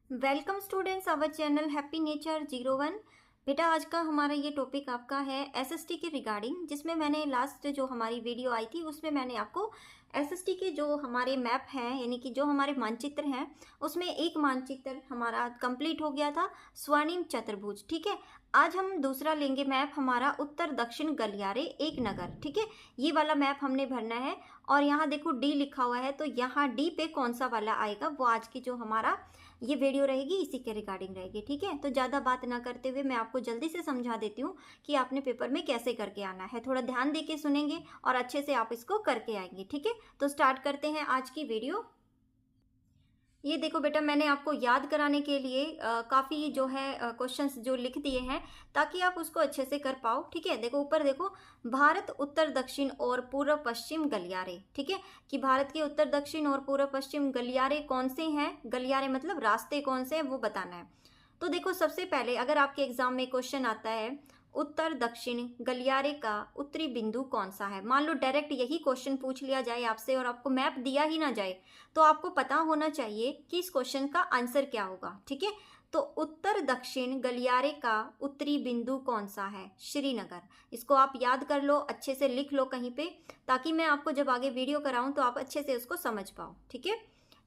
Welcome students our channel happy nature 01। बेटा आज का हमारा ये टॉपिक आपका है एसएसटी के रिगार्डिंग, जिसमें मैंने लास्ट जो हमारी वीडियो आई थी उसमें मैंने आपको एसएसटी के जो हमारे मैप हैं यानी कि जो हमारे मानचित्र हैं उसमें एक मानचित्र हमारा कंप्लीट हो गया था, स्वर्णिम चतुर्भुज। ठीक है, आज हम दूसरा लेंगे मैप हमारा उत्तर दक्षिण गलियारे एक नगर। ठीक है, ये वाला मैप हमने भरना है और यहाँ देखो डी लिखा हुआ है, तो यहाँ डी पे कौन सा वाला आएगा वो आज की जो हमारा ये वीडियो रहेगी इसी के रिगार्डिंग रहेगी। ठीक है, तो ज़्यादा बात ना करते हुए मैं आपको जल्दी से समझा देती हूँ कि आपने पेपर में कैसे करके आना है। थोड़ा ध्यान दे के सुनेंगे और अच्छे से आप इसको करके आएंगे। ठीक है, तो स्टार्ट करते हैं आज की वीडियो। ये देखो बेटा, मैंने आपको याद कराने के लिए काफ़ी जो है क्वेश्चंस जो लिख दिए हैं ताकि आप उसको अच्छे से कर पाओ। ठीक है, देखो ऊपर देखो, भारत उत्तर दक्षिण और पूर्व पश्चिम गलियारे। ठीक है, कि भारत के उत्तर दक्षिण और पूर्व पश्चिम गलियारे कौन से हैं, गलियारे मतलब रास्ते कौन से हैं वो बताना है। तो देखो सबसे पहले अगर आपके एग्जाम में क्वेश्चन आता है उत्तर दक्षिण गलियारे का उत्तरी बिंदु कौन सा है, मान लो डायरेक्ट यही क्वेश्चन पूछ लिया जाए आपसे और आपको मैप दिया ही ना जाए, तो आपको पता होना चाहिए कि इस क्वेश्चन का आंसर क्या होगा। ठीक है, तो उत्तर दक्षिण गलियारे का उत्तरी बिंदु कौन सा है, श्रीनगर। इसको आप याद कर लो, अच्छे से लिख लो कहीं पे, ताकि मैं आपको जब आगे वीडियो कराऊं तो आप अच्छे से उसको समझ पाओ। ठीक है,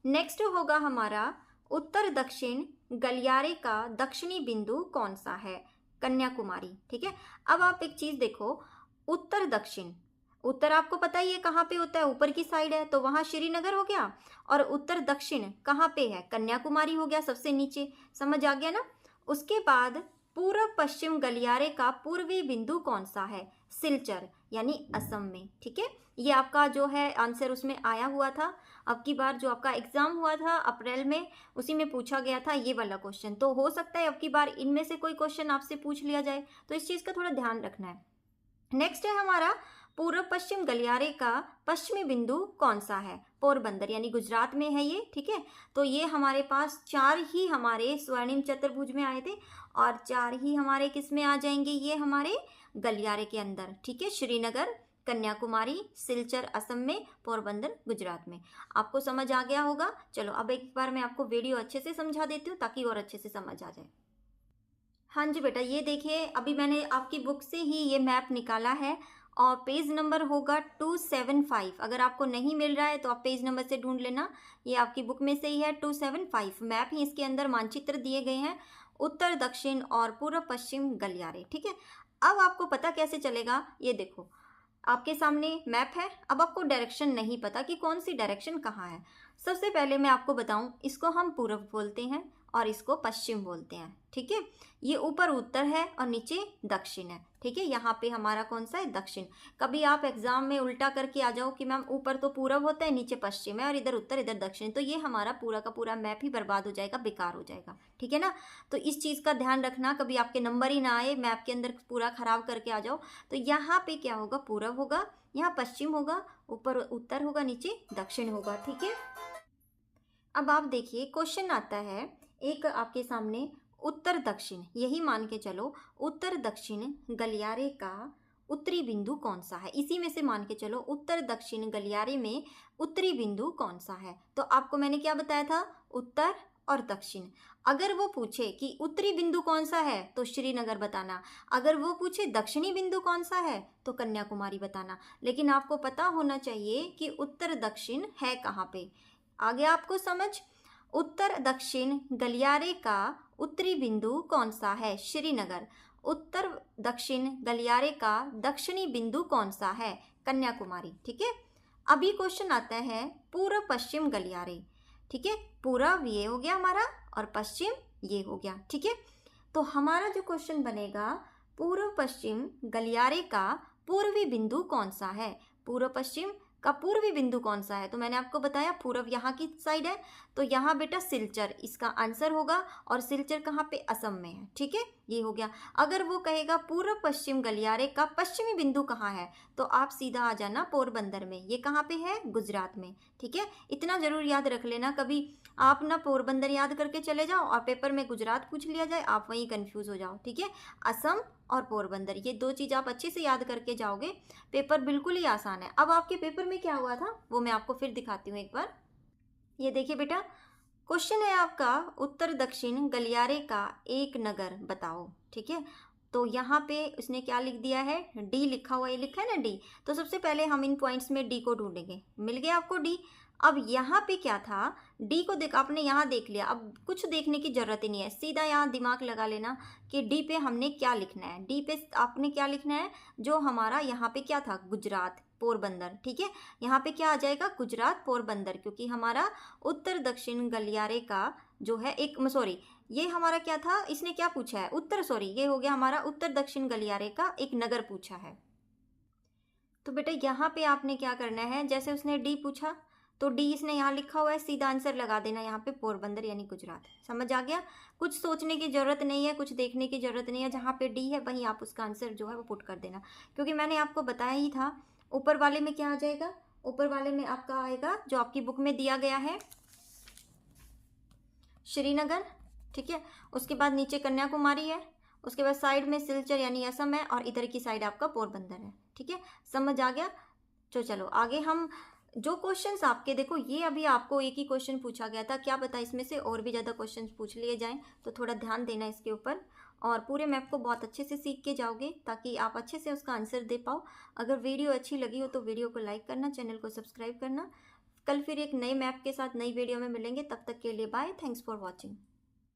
नेक्स्ट होगा हमारा उत्तर दक्षिण गलियारे का दक्षिणी बिंदु कौन सा है, कन्याकुमारी। ठीक है, अब आप एक चीज देखो, उत्तर दक्षिण, उत्तर आपको पता ही है कहाँ पे होता है, ऊपर की साइड है, तो वहां श्रीनगर हो गया, और उत्तर दक्षिण कहाँ पे है, कन्याकुमारी हो गया सबसे नीचे। समझ आ गया ना। उसके बाद पूर्व पश्चिम गलियारे का पूर्वी बिंदु कौन सा है, सिलचर यानी असम में। ठीक है, ये आपका जो है आंसर उसमें आया हुआ था, अब की बार जो आपका एग्जाम हुआ था अप्रैल में उसी में पूछा गया था ये वाला क्वेश्चन। तो हो सकता है अब की बार इनमें से कोई क्वेश्चन आपसे पूछ लिया जाए, तो इस चीज़ का थोड़ा ध्यान रखना है। नेक्स्ट है हमारा पूर्व पश्चिम गलियारे का पश्चिमी बिंदु कौन सा है, पोरबंदर यानी गुजरात में है ये। ठीक है, तो ये हमारे पास चार ही हमारे स्वर्णिम चतुर्भुज में आए थे और चार ही हमारे किस में आ जाएंगे, ये हमारे गलियारे के अंदर। ठीक है, श्रीनगर, कन्याकुमारी, सिलचर असम में, पोरबंदर गुजरात में। आपको समझ आ गया होगा। चलो अब एक बार मैं आपको वीडियो अच्छे से समझा देती हूँ ताकि और अच्छे से समझ आ जाए। हाँ जी बेटा, ये देखिए अभी मैंने आपकी बुक से ही ये मैप निकाला है और पेज नंबर होगा 275। अगर आपको नहीं मिल रहा है तो आप पेज नंबर से ढूंढ लेना, ये आपकी बुक में से ही है 275। मैप ही इसके अंदर मानचित्र दिए गए हैं, उत्तर दक्षिण और पूर्व पश्चिम गलियारे। ठीक है, अब आपको पता कैसे चलेगा, ये देखो आपके सामने मैप है, अब आपको डायरेक्शन नहीं पता कि कौन सी डायरेक्शन कहाँ है। सबसे पहले मैं आपको बताऊं, इसको हम पूर्व बोलते हैं और इसको पश्चिम बोलते हैं। ठीक है, ये ऊपर उत्तर है और नीचे दक्षिण है। ठीक है, यहाँ पे हमारा कौन सा है, दक्षिण। कभी आप एग्जाम में उल्टा करके आ जाओ कि मैम ऊपर तो पूरब होता है नीचे पश्चिम है और इधर उत्तर इधर दक्षिण, तो ये हमारा पूरा का पूरा मैप ही बर्बाद हो जाएगा, बेकार हो जाएगा। ठीक है ना, तो इस चीज़ का ध्यान रखना, कभी आपके नंबर ही ना आए मैप के अंदर पूरा खराब करके आ जाओ। तो यहाँ पे क्या होगा, पूरब होगा, यहाँ पश्चिम होगा, ऊपर उत्तर होगा, नीचे दक्षिण होगा। ठीक है, अब आप देखिए क्वेश्चन आता है एक आपके सामने, उत्तर दक्षिण, यही मान के चलो उत्तर दक्षिण गलियारे का उत्तरी बिंदु कौन सा है, इसी में से मान के चलो उत्तर दक्षिण गलियारे में उत्तरी बिंदु कौन सा है। तो आपको मैंने क्या बताया था, उत्तर और दक्षिण। अगर वो पूछे कि उत्तरी बिंदु कौन सा है तो श्रीनगर बताना, अगर वो पूछे दक्षिणी बिंदु कौन सा है तो कन्याकुमारी बताना। लेकिन आपको पता होना चाहिए कि उत्तर दक्षिण है कहाँ पे। आगे आपको समझ, उत्तर दक्षिण गलियारे का उत्तरी बिंदु कौन सा है, श्रीनगर। उत्तर दक्षिण गलियारे का दक्षिणी बिंदु कौन सा है, कन्याकुमारी। ठीक है, अभी क्वेश्चन आता है पूर्व पश्चिम गलियारे। ठीक है, पूर्व ये हो गया हमारा और पश्चिम ये हो गया। ठीक है, तो हमारा जो क्वेश्चन बनेगा, पूर्व पश्चिम गलियारे का पूर्वी बिंदु कौन सा है, पूर्व पश्चिम का पूर्वी बिंदु कौन सा है। तो मैंने आपको बताया पूर्व यहाँ की साइड है, तो यहाँ बेटा सिलचर इसका आंसर होगा, और सिलचर कहाँ पे, असम में है। ठीक है, ये हो गया। अगर वो कहेगा पूर्व पश्चिम गलियारे का पश्चिमी बिंदु कहाँ है, तो आप सीधा आ जाना पोरबंदर में, ये कहाँ पे है, गुजरात में। ठीक है, इतना जरूर याद रख लेना, कभी आप ना पोरबंदर याद करके चले जाओ और पेपर में गुजरात पूछ लिया जाए, आप वहीं कंफ्यूज हो जाओ। ठीक है, असम और पोरबंदर, ये दो चीज़ आप अच्छे से याद करके जाओगे, पेपर बिल्कुल ही आसान है। अब आपके पेपर में क्या हुआ था वो मैं आपको फिर दिखाती हूँ एक बार। ये देखिए बेटा, क्वेश्चन है आपका, उत्तर दक्षिण गलियारे का एक नगर बताओ। ठीक है, तो यहाँ पे उसने क्या लिख दिया है, डी लिखा हुआ, ये लिखा है ना डी। तो सबसे पहले हम इन पॉइंट्स में डी को ढूंढेंगे। मिल गया आपको डी। अब यहाँ पे क्या था, डी को देख, आपने यहाँ देख लिया, अब कुछ देखने की जरूरत ही नहीं है, सीधा यहाँ दिमाग लगा लेना कि डी पे हमने क्या लिखना है। डी पे आपने क्या लिखना है, जो हमारा यहाँ पे क्या था, गुजरात पोरबंदर। ठीक है, यहाँ पे क्या आ जाएगा, गुजरात पोरबंदर, क्योंकि हमारा उत्तर दक्षिण गलियारे का जो है एक, सॉरी ये हमारा क्या था, इसने क्या पूछा है, उत्तर, सॉरी ये हो गया हमारा उत्तर दक्षिण गलियारे का एक नगर पूछा है। तो बेटा यहाँ पे आपने क्या करना है, जैसे उसने डी पूछा तो डी इसने यहाँ लिखा हुआ है, सीधा आंसर लगा देना यहाँ पे पोरबंदर यानी गुजरात। समझ आ गया, कुछ सोचने की जरूरत नहीं है, कुछ देखने की जरूरत नहीं है, जहाँ पे डी है वहीं आप उसका आंसर जो है वो पुट कर देना, क्योंकि मैंने आपको बताया ही था। ऊपर वाले में क्या आ जाएगा, ऊपर वाले में आपका आएगा जो आपकी बुक में दिया गया है, श्रीनगर। ठीक है, उसके बाद नीचे कन्याकुमारी है, उसके बाद साइड में सिलचर यानी असम है, और इधर की साइड आपका पोरबंदर है। ठीक है, समझ आ गया। तो चलो आगे हम जो क्वेश्चंस आपके, देखो ये अभी आपको एक ही क्वेश्चन पूछा गया था, क्या पता इसमें से और भी ज़्यादा क्वेश्चंस पूछ लिए जाएं, तो थोड़ा ध्यान देना इसके ऊपर, और पूरे मैप को बहुत अच्छे से सीख के जाओगे ताकि आप अच्छे से उसका आंसर दे पाओ। अगर वीडियो अच्छी लगी हो तो वीडियो को लाइक करना, चैनल को सब्सक्राइब करना। कल फिर एक नए मैप के साथ नई वीडियो में मिलेंगे, तब तक के लिए बाय, थैंक्स फॉर वॉचिंग।